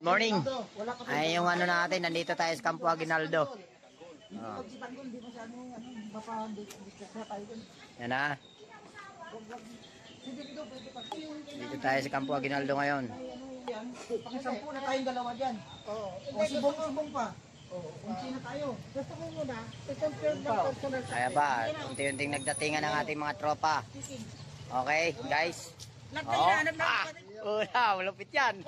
Morning. Ay yung ano natin, nandito tayo sa Campo Aguinaldo. Oh. Yan na. Dito tayo sa Campo Aguinaldo ngayon. Pang-sampu na tayong dalawa dyan. O subong pa. Unti na tayo. Gusto mo muna, i-confirm ng personal. Kaya ba, unti-unting nagdatingan ng ating mga tropa. Okay, guys. Oh, malupit yan.